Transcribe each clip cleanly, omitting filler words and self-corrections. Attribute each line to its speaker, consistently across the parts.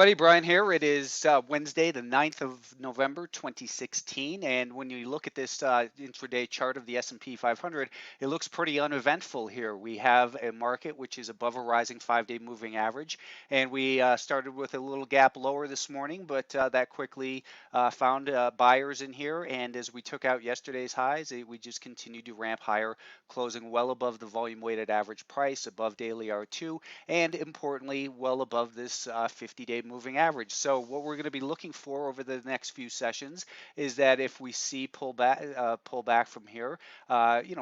Speaker 1: everybody, Brian here. It is Wednesday, the 9th of November, 2016, and when you look at this intraday chart of the S&P 500, it looks pretty uneventful here. We have a market which is above a rising 5-day moving average, and we started with a little gap lower this morning, but that quickly found buyers in here, and as we took out yesterday's highs, we just continued to ramp higher, closing well above the volume-weighted average price, above daily R2, and importantly, well above this 50-day moving average. So what we're going to be looking for over the next few sessions is that if we see pull back from here,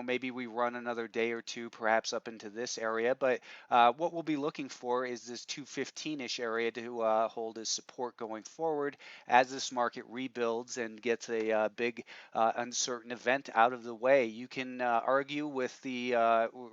Speaker 1: maybe we run another day or two, perhaps up into this area. But what we'll be looking for is this 215-ish area to hold as support going forward as this market rebuilds and gets a big uncertain event out of the way. You can argue with the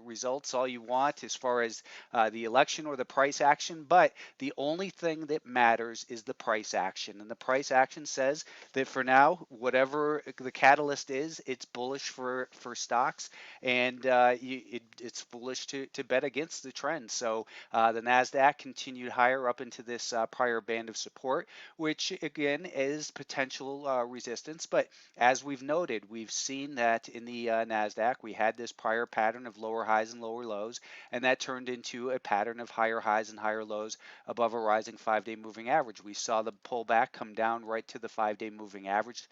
Speaker 1: results all you want as far as the election or the price action, but the only thing that matters is the price action. And the price action says that for now, whatever the catalyst is, it's bullish for stocks, and it's foolish to bet against the trend. So the NASDAQ continued higher up into this prior band of support, which again is potential resistance. But as we've noted, we've seen that in the NASDAQ, we had this prior pattern of lower highs and lower lows, and that turned into a pattern of higher highs and higher lows above a rising 5-day moving average. We saw the pullback come down right to the 5-day moving average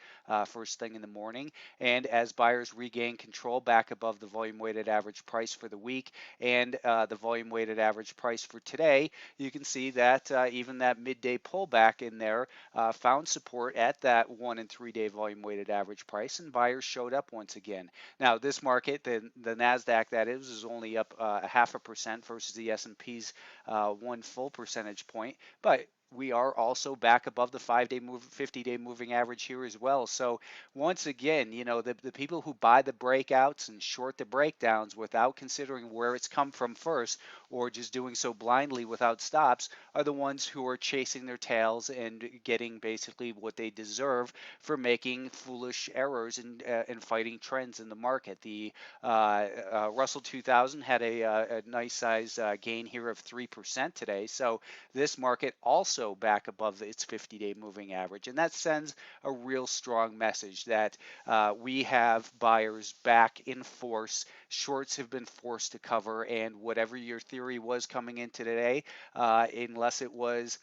Speaker 1: first thing in the morning, and as buyers regain control back above the volume weighted average price for the week and the volume weighted average price for today, you can see that even that midday pullback in there found support at that 1 and 3-day volume weighted average price, and buyers showed up once again. Now this market, the NASDAQ that is only up a half a percent versus the S&P's 1 full percentage point, but we are also back above the 50-day moving average here as well. So once again, the people who buy the breakouts and short the breakdowns without considering where it's come from first, or just doing so blindly without stops, are the ones who are chasing their tails and getting basically what they deserve for making foolish errors and fighting trends in the market. The Russell 2000 had a nice size gain here of 3% today. So this market also back above its 50-day moving average. And that sends a real strong message that we have buyers back in force. Shorts have been forced to cover, and whatever your theory was coming into today, unless it was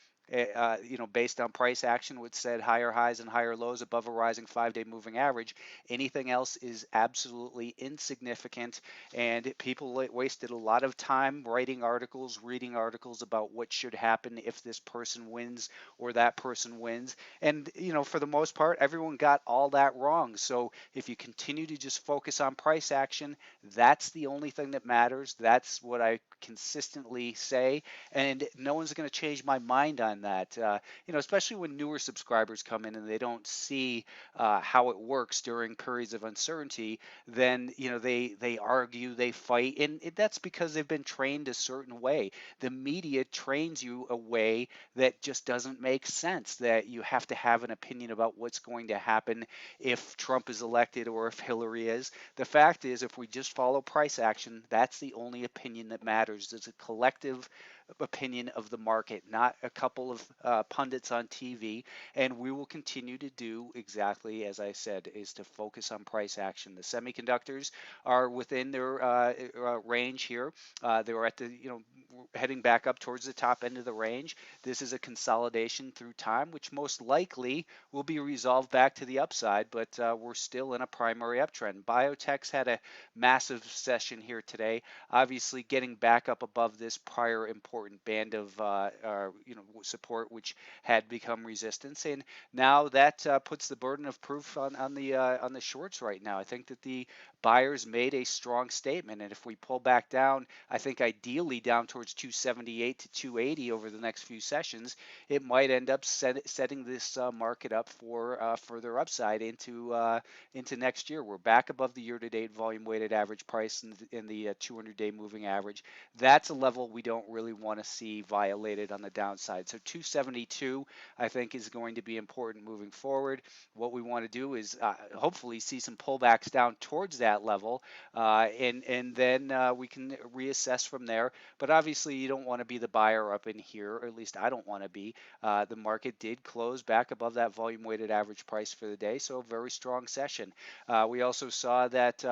Speaker 1: based on price action, which said higher highs and higher lows above a rising 5-day moving average. Anything else is absolutely insignificant, and people wasted a lot of time writing articles, reading articles about what should happen if this person wins or that person wins. And, for the most part, everyone got all that wrong. So if you continue to just focus on price action, that's the only thing that matters. That's what I consistently say, and no one's going to change my mind on that. Especially when newer subscribers come in and they don't see how it works during periods of uncertainty, then they argue, they fight, and that's because they've been trained a certain way. The media trains you a way that just doesn't make sense. That you have to have an opinion about what's going to happen if Trump is elected or if Hillary is. The fact is, if we just follow price action, that's the only opinion that matters. There's a collective opinion of the market, not a couple of pundits on TV. And we will continue to do exactly as I said, is to focus on price action. The semiconductors are within their range here. They're at the, heading back up towards the top end of the range. This is a consolidation through time, which most likely will be resolved back to the upside, but we're still in a primary uptrend. Biotech's had a massive session here today, obviously getting back up above this prior important band of support, which had become resistance, and now that puts the burden of proof on the shorts right now. I think that the buyers made a strong statement, and if we pull back down, I think ideally down towards 278 to 280 over the next few sessions, it might end up setting this market up for further upside into next year. We're back above the year-to-date volume-weighted average price in the 200-day moving average. That's a level we don't really want to see violated on the downside. So 272, I think, is going to be important moving forward. What we want to do is hopefully see some pullbacks down towards that level, and then we can reassess from there. But obviously, obviously you don't want to be the buyer up in here, or at least I don't want to be. The market did close back above that volume weighted average price for the day, so a very strong session. We also saw that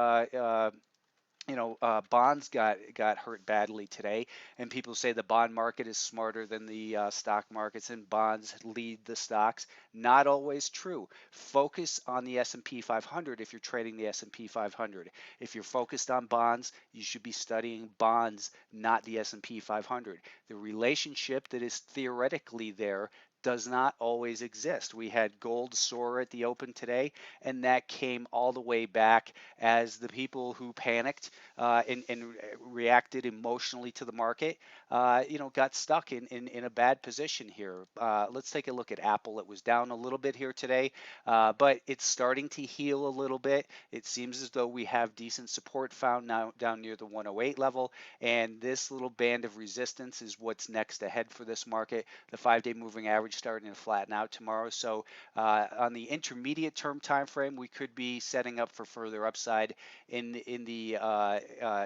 Speaker 1: bonds got hurt badly today, and people say the bond market is smarter than the stock markets, and bonds lead the stocks. Not always true. Focus on the S&P 500 if you're trading the S&P 500. If you're focused on bonds, you should be studying bonds, not the S&P 500. The relationship that is theoretically there does not always exist. We had gold soar at the open today, and that came all the way back as the people who panicked and reacted emotionally to the market, got stuck in a bad position here. Let's take a look at Apple. It was down a little bit here today, but it's starting to heal a little bit. It seems as though we have decent support found now down near the 108 level, and this little band of resistance is what's next ahead for this market. The 5-day moving average starting to flatten out tomorrow. So on the intermediate term time frame, we could be setting up for further upside in the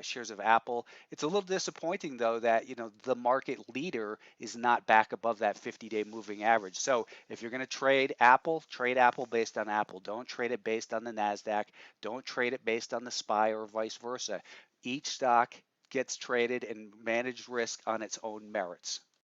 Speaker 1: shares of Apple. It's a little disappointing though that the market leader is not back above that 50-day moving average. So if you're going to trade Apple based on Apple. Don't trade it based on the Nasdaq. Don't trade it based on the SPY or vice versa. Each stock gets traded and managed risk on its own merits.